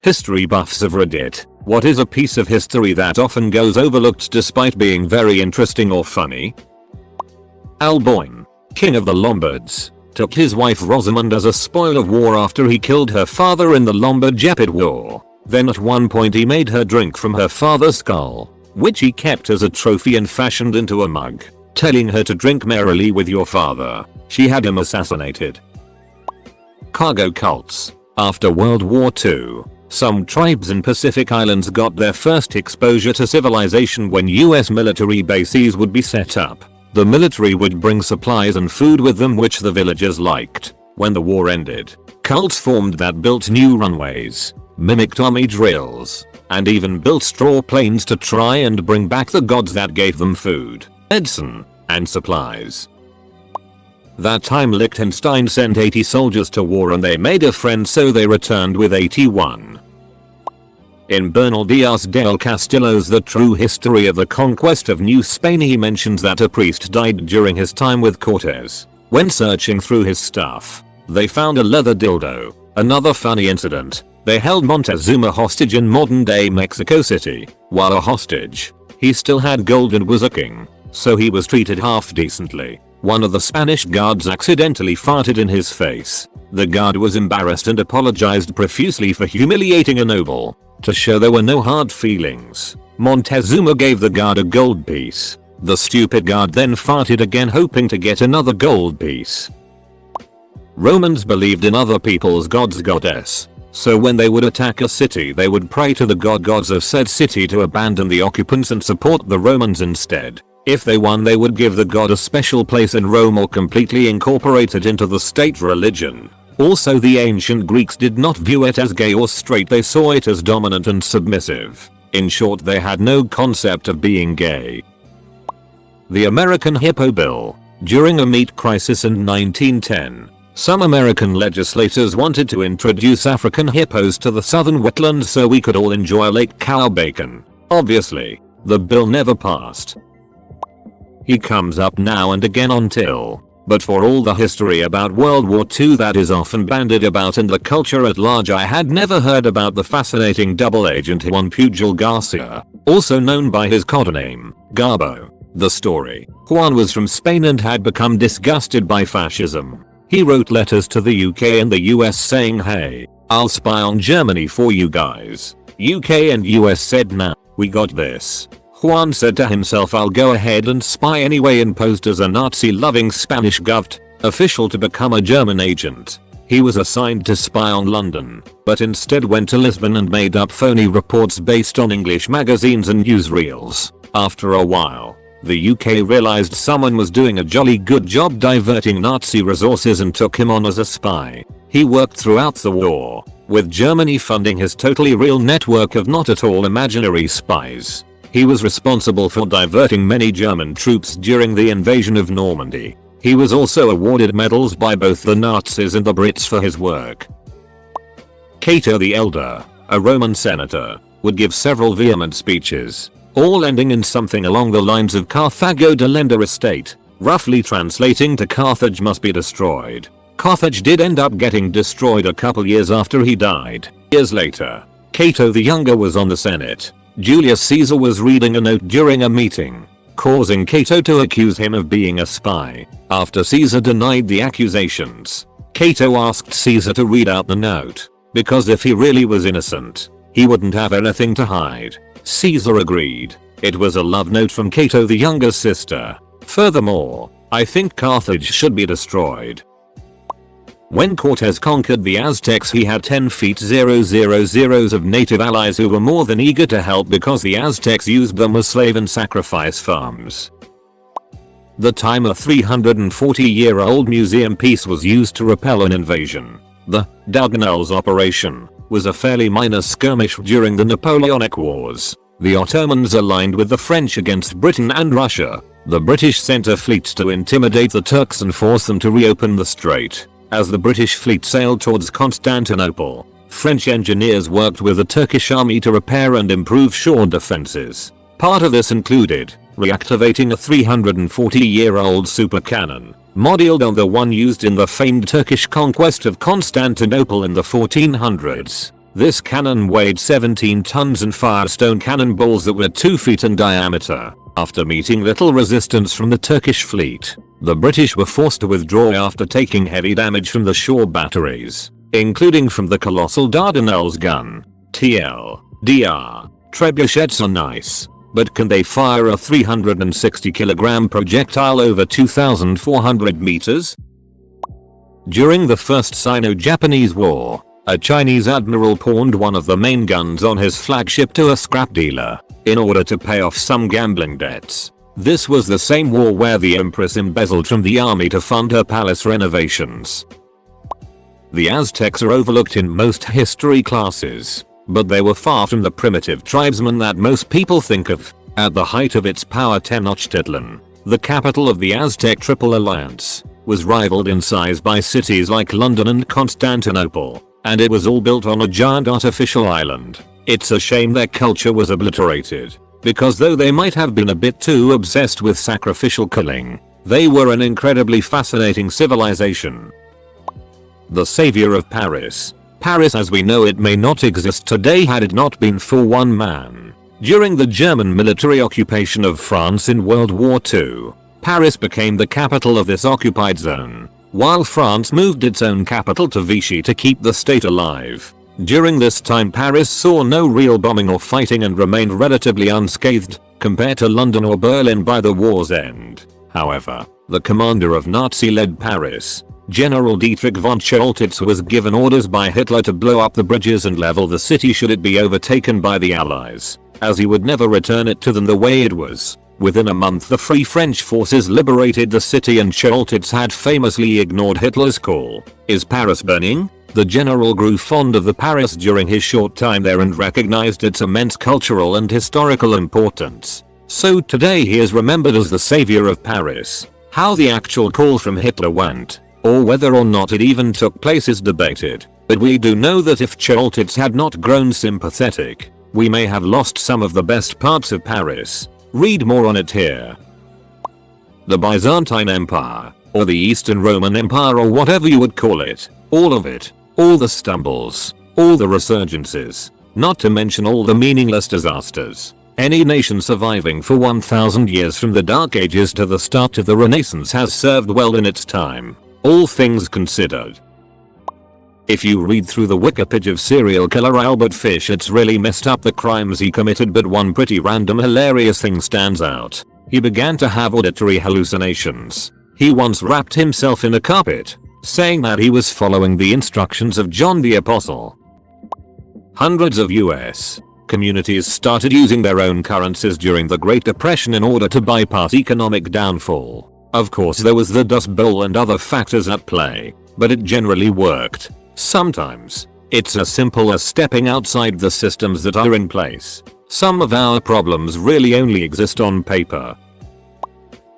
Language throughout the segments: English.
History buffs of Reddit. What is a piece of history that often goes overlooked despite being very interesting or funny? Alboin, king of the Lombards, took his wife Rosamund as a spoil of war after he killed her father in the Lombard-Gepid War. Then at one point he made her drink from her father's skull, which he kept as a trophy and fashioned into a mug, telling her to drink merrily with your father. She had him assassinated. Cargo cults. After World War II, some tribes in Pacific Islands got their first exposure to civilization when US military bases would be set up. The military would bring supplies and food with them which the villagers liked. When the war ended, cults formed that built new runways, mimicked army drills, and even built straw planes to try and bring back the gods that gave them food, medicine, and supplies. That time Liechtenstein sent 80 soldiers to war and they made a friend, so they returned with 81. In Bernal Diaz del Castillo's The True History of the Conquest of New Spain, he mentions that a priest died during his time with Cortez. When searching through his stuff, they found a leather dildo. Another funny incident, they held Montezuma hostage in modern-day Mexico City. While a hostage, he still had gold and was a king, so he was treated half decently. One of the Spanish guards accidentally farted in his face. The guard was embarrassed and apologized profusely for humiliating a noble. To show there were no hard feelings, Montezuma gave the guard a gold piece. The stupid guard then farted again, hoping to get another gold piece. Romans believed in other people's gods/goddess, so when they would attack a city they would pray to the gods of said city to abandon the occupants and support the Romans instead. If they won, they would give the god a special place in Rome or completely incorporate it into the state religion. Also, the ancient Greeks did not view it as gay or straight, they saw it as dominant and submissive. In short, they had no concept of being gay. The American Hippo Bill. During a meat crisis in 1910, some American legislators wanted to introduce African hippos to the southern wetlands so we could all enjoy lake cow bacon. Obviously, the bill never passed. He comes up now and again on Till. But for all the history about World War II that is often bandied about in the culture at large, I had never heard about the fascinating double agent Juan Pujol Garcia, also known by his codename, Garbo. The story: Juan was from Spain and had become disgusted by fascism. He wrote letters to the UK and the US saying, "Hey, I'll spy on Germany for you guys." UK and US said, "Nah, we got this." Juan said to himself, "I'll go ahead and spy anyway," and posed as a Nazi-loving Spanish govt official to become a German agent. He was assigned to spy on London, but instead went to Lisbon and made up phony reports based on English magazines and newsreels. After a while, the UK realized someone was doing a jolly good job diverting Nazi resources and took him on as a spy. He worked throughout the war, with Germany funding his totally real network of not at all imaginary spies. He was responsible for diverting many German troops during the invasion of Normandy. He was also awarded medals by both the Nazis and the Brits for his work. Cato the Elder, a Roman senator, would give several vehement speeches, all ending in something along the lines of "Carthago delenda estate," roughly translating to "Carthage must be destroyed." Carthage did end up getting destroyed a couple years after he died. Years later, Cato the Younger was on the Senate. Julius Caesar was reading a note during a meeting, causing Cato to accuse him of being a spy. After Caesar denied the accusations, Cato asked Caesar to read out the note, because if he really was innocent, he wouldn't have anything to hide. Caesar agreed. It was a love note from Cato the Younger's sister. Furthermore, "I think Carthage should be destroyed." When Cortez conquered the Aztecs, he had 10 feet 000 of native allies who were more than eager to help because the Aztecs used them as slave and sacrifice farms. The time a 340-year-old museum piece was used to repel an invasion. The Dardanelles operation was a fairly minor skirmish during the Napoleonic Wars. The Ottomans aligned with the French against Britain and Russia. The British sent a fleet to intimidate the Turks and force them to reopen the strait. As the British fleet sailed towards Constantinople, French engineers worked with the Turkish army to repair and improve shore defenses. Part of this included reactivating a 340-year-old supercannon, modeled on the one used in the famed Turkish conquest of Constantinople in the 1400s. This cannon weighed 17 tons and fired stone cannonballs that were 2 feet in diameter. After meeting little resistance from the Turkish fleet, the British were forced to withdraw after taking heavy damage from the shore batteries, including from the colossal Dardanelles gun. TLDR. Trebuchets are nice, but can they fire a 360 kilogram projectile over 2,400 meters? During the First Sino-Japanese War, a Chinese admiral pawned one of the main guns on his flagship to a scrap dealer in order to pay off some gambling debts. This was the same war where the empress embezzled from the army to fund her palace renovations. The Aztecs are overlooked in most history classes, but they were far from the primitive tribesmen that most people think of. At the height of its power, Tenochtitlan, the capital of the Aztec Triple Alliance, was rivaled in size by cities like London and Constantinople, and it was all built on a giant artificial island. It's a shame their culture was obliterated, because though they might have been a bit too obsessed with sacrificial killing, they were an incredibly fascinating civilization. The savior of Paris. Paris as we know it may not exist today had it not been for one man. During the German military occupation of France in World War II, Paris became the capital of this occupied zone, while France moved its own capital to Vichy to keep the state alive. During this time Paris saw no real bombing or fighting and remained relatively unscathed, compared to London or Berlin by the war's end. However, the commander of Nazi-led Paris, General Dietrich von Choltitz, was given orders by Hitler to blow up the bridges and level the city should it be overtaken by the Allies, as he would never return it to them the way it was. Within a month the Free French forces liberated the city and Choltitz had famously ignored Hitler's call. Is Paris burning? The general grew fond of the Paris during his short time there and recognized its immense cultural and historical importance. So today he is remembered as the savior of Paris. How the actual call from Hitler went, or whether or not it even took place, is debated, but we do know that if Choltitz had not grown sympathetic, we may have lost some of the best parts of Paris. Read more on it here. The Byzantine Empire, or the Eastern Roman Empire, or whatever you would call it, all of it, all the stumbles, all the resurgences, not to mention all the meaningless disasters. Any nation surviving for 1000 years from the Dark Ages to the start of the Renaissance has served well in its time, all things considered. If you read through the Wikipedia of serial killer Albert Fish, it's really messed up the crimes he committed, but one pretty random hilarious thing stands out. He began to have auditory hallucinations. He once wrapped himself in a carpet, saying that he was following the instructions of John the Apostle. Hundreds of US communities started using their own currencies during the Great Depression in order to bypass economic downfall. Of course there was the Dust Bowl and other factors at play, but it generally worked. Sometimes, it's as simple as stepping outside the systems that are in place. Some of our problems really only exist on paper.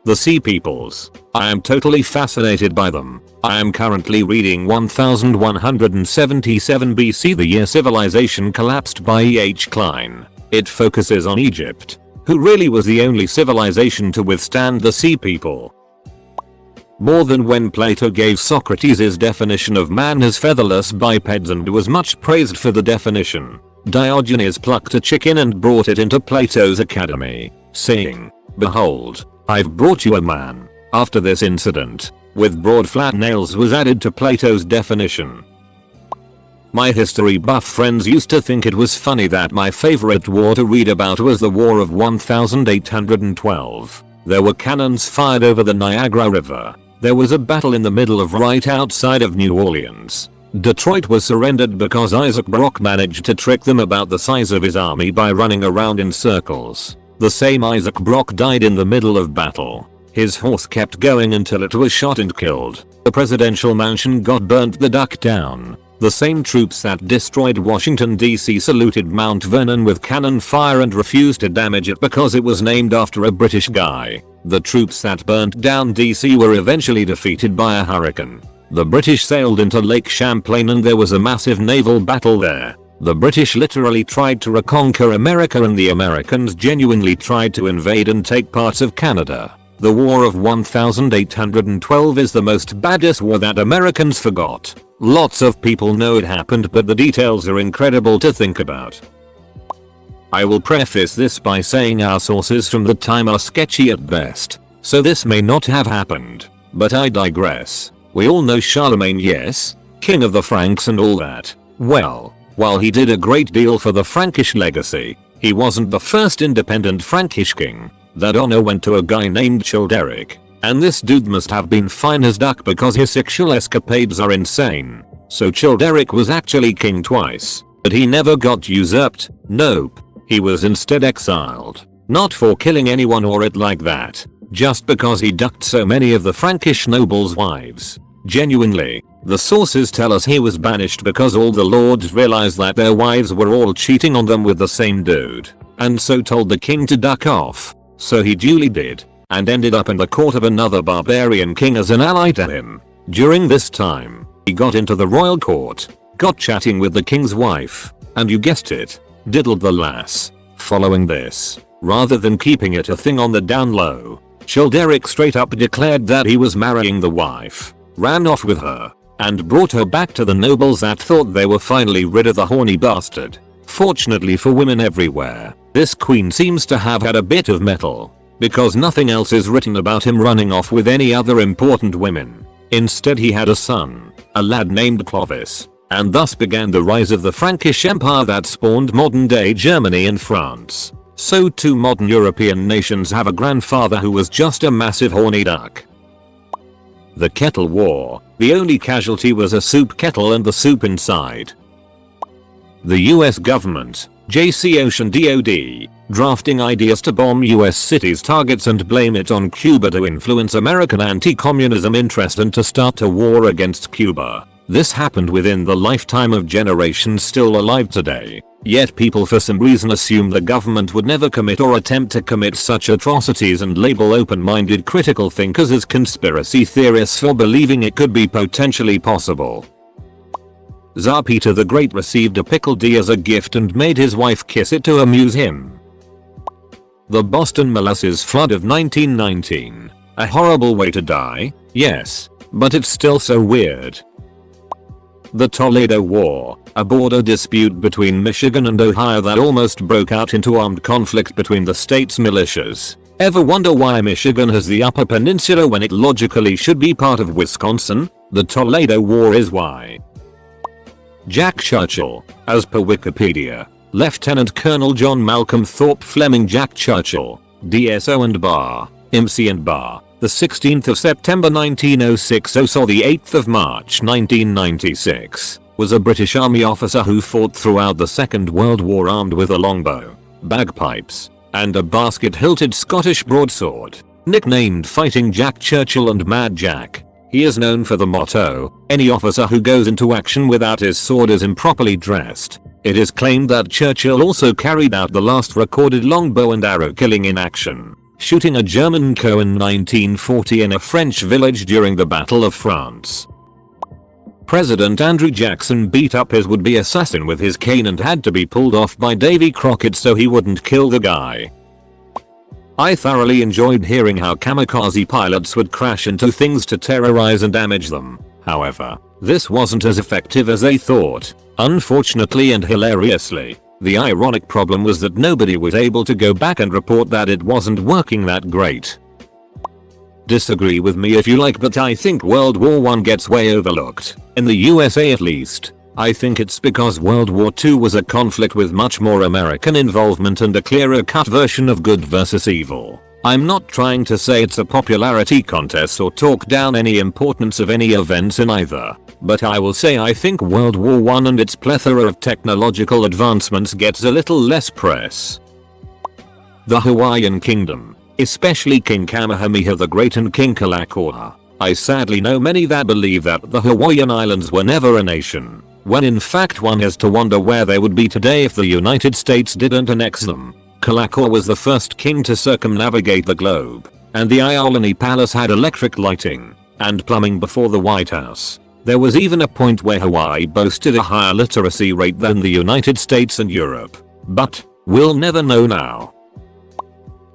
The Sea Peoples. I am totally fascinated by them. I am currently reading 1177 BC, the year civilization collapsed, by E.H. Klein. It focuses on Egypt, who really was the only civilization to withstand the Sea People. More than when Plato gave Socrates his definition of man as featherless bipeds and was much praised for the definition. Diogenes plucked a chicken and brought it into Plato's academy, saying, "Behold, I've brought you a man." After this incident, with broad flat nails was added to Plato's definition. My history buff friends used to think it was funny that my favorite war to read about was the War of 1812. There were cannons fired over the Niagara River. There was a battle in the middle of right outside of New Orleans. Detroit was surrendered because Isaac Brock managed to trick them about the size of his army by running around in circles. The same Isaac Brock died in the middle of battle. His horse kept going until it was shot and killed. The presidential mansion got burnt the duck down. The same troops that destroyed Washington D.C. saluted Mount Vernon with cannon fire and refused to damage it because it was named after a British guy. The troops that burnt down D.C. were eventually defeated by a hurricane. The British sailed into Lake Champlain and there was a massive naval battle there. The British literally tried to reconquer America and the Americans genuinely tried to invade and take parts of Canada. The War of 1812 is the most badass war that Americans forgot. Lots of people know it happened, but the details are incredible to think about. I will preface this by saying our sources from the time are sketchy at best, so this may not have happened, but I digress. We all know Charlemagne, yes, king of the Franks and all that. Well, while he did a great deal for the Frankish legacy, he wasn't the first independent Frankish king. That honor went to a guy named Childeric, and this dude must have been fine as duck because his sexual escapades are insane. So Childeric was actually king twice, but he never got usurped. Nope. He was instead exiled, not for killing anyone or it like that, just because he ducked so many of the Frankish nobles' wives. Genuinely, the sources tell us he was banished because all the lords realized that their wives were all cheating on them with the same dude, and so told the king to duck off. So he duly did, and ended up in the court of another barbarian king as an ally to him. During this time, he got into the royal court, got chatting with the king's wife, and you guessed it, diddled the lass. Following this, rather than keeping it a thing on the down low, Childeric straight up declared that he was marrying the wife, ran off with her, and brought her back to the nobles that thought they were finally rid of the horny bastard. Fortunately for women everywhere, this queen seems to have had a bit of mettle, because nothing else is written about him running off with any other important women. Instead he had a son, a lad named Clovis, and thus began the rise of the Frankish Empire that spawned modern-day Germany and France. So too modern European nations have a grandfather who was just a massive horny duck. The Kettle War. The only casualty was a soup kettle and the soup inside. The US government, JC Ocean DoD, drafting ideas to bomb US cities targets and blame it on Cuba to influence American anti-communism interest and to start a war against Cuba. This happened within the lifetime of generations still alive today, yet people for some reason assume the government would never commit or attempt to commit such atrocities and label open-minded critical thinkers as conspiracy theorists for believing it could be potentially possible. Tsar Peter the Great received a pickled D as a gift and made his wife kiss it to amuse him. The Boston molasses flood of 1919. A horrible way to die, yes, but it's still so weird. The Toledo War, a border dispute between Michigan and Ohio that almost broke out into armed conflict between the state's militias. Ever wonder why Michigan has the Upper Peninsula when it logically should be part of Wisconsin? The Toledo War is why. Jack Churchill, as per Wikipedia, Lieutenant Colonel John Malcolm Thorpe Fleming Jack Churchill, DSO and Bar, MC and Bar. The 16th of September 1906 saw the 8th of March 1996, was a British Army officer who fought throughout the Second World War armed with a longbow, bagpipes, and a basket-hilted Scottish broadsword. Nicknamed Fighting Jack Churchill and Mad Jack, he is known for the motto, "Any officer who goes into action without his sword is improperly dressed." It is claimed that Churchill also carried out the last recorded longbow and arrow killing in action, shooting a German cow in 1940 in a French village during the Battle of France. President Andrew Jackson beat up his would-be assassin with his cane and had to be pulled off by Davy Crockett so he wouldn't kill the guy. I thoroughly enjoyed hearing how kamikaze pilots would crash into things to terrorize and damage them. However, this wasn't as effective as they thought, unfortunately and hilariously. The ironic problem was that nobody was able to go back and report that it wasn't working that great. Disagree with me if you like, but I think World War I gets way overlooked, in the USA at least. I think it's because World War II was a conflict with much more American involvement and a clearer cut version of good versus evil. I'm not trying to say it's a popularity contest or talk down any importance of any events in either, but I will say I think World War I and its plethora of technological advancements gets a little less press. The Hawaiian Kingdom, especially King Kamehameha the Great and King Kalakaua. I sadly know many that believe that the Hawaiian Islands were never a nation, when in fact one has to wonder where they would be today if the United States didn't annex them. Kalakaua was the first king to circumnavigate the globe, and the Iolani Palace had electric lighting and plumbing before the White House. There was even a point where Hawaii boasted a higher literacy rate than the United States and Europe. But, we'll never know now.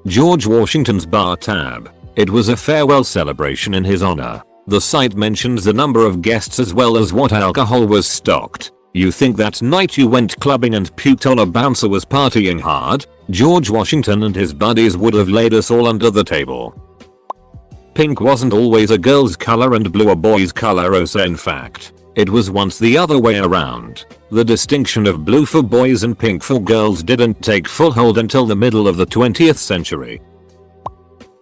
George Washington's bar tab. It was a farewell celebration in his honor. The site mentions the number of guests as well as what alcohol was stocked. You think that night you went clubbing and puked on a bouncer was partying hard? George Washington and his buddies would have laid us all under the table. Pink wasn't always a girl's color and blue a boy's color. In fact, it was once the other way around. The distinction of blue for boys and pink for girls didn't take full hold until the middle of the 20th century.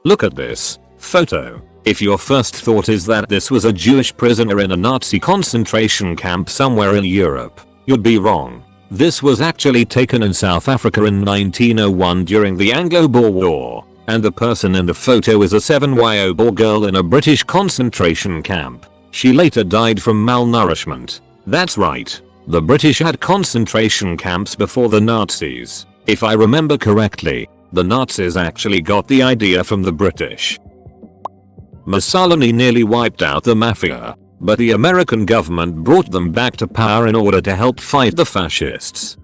Look at this photo. If your first thought is that this was a Jewish prisoner in a Nazi concentration camp somewhere in Europe, you'd be wrong. This was actually taken in South Africa in 1901 during the Anglo-Boer War, and the person in the photo is a 7-year-old girl in a British concentration camp. She later died from malnourishment. That's right. The British had concentration camps before the Nazis. If I remember correctly, the Nazis actually got the idea from the British. Mussolini nearly wiped out the mafia, but the American government brought them back to power in order to help fight the fascists.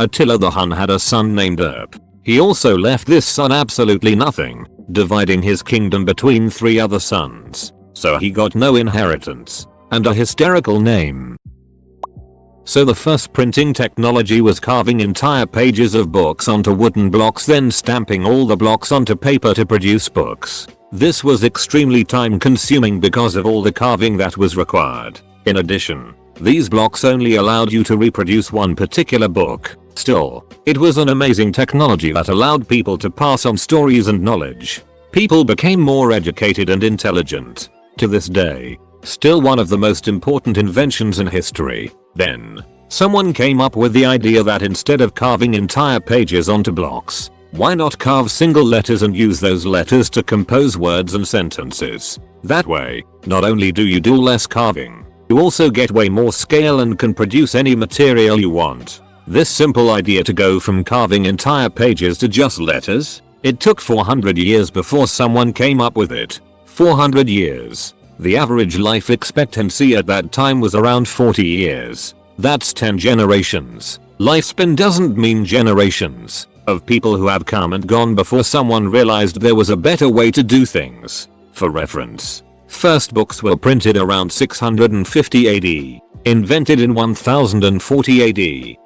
Attila the Hun had a son named Erp. He also left this son absolutely nothing, dividing his kingdom between 3 other sons, so he got no inheritance, and a hysterical name. So the first printing technology was carving entire pages of books onto wooden blocks, then stamping all the blocks onto paper to produce books. This was extremely time consuming because of all the carving that was required. In addition, these blocks only allowed you to reproduce one particular book. Still, it was an amazing technology that allowed people to pass on stories and knowledge. People became more educated and intelligent. To this day, still one of the most important inventions in history. Then, someone came up with the idea that instead of carving entire pages onto blocks, why not carve single letters and use those letters to compose words and sentences? That way, not only do you do less carving, you also get way more scale and can produce any material you want. This simple idea to go from carving entire pages to just letters, it took 400 years before someone came up with it. 400 years. The average life expectancy at that time was around 40 years. That's 10 generations. Lifespan doesn't mean generations of people who have come and gone before someone realized there was a better way to do things. For reference, first books were printed around 650 AD, invented in 1040 AD.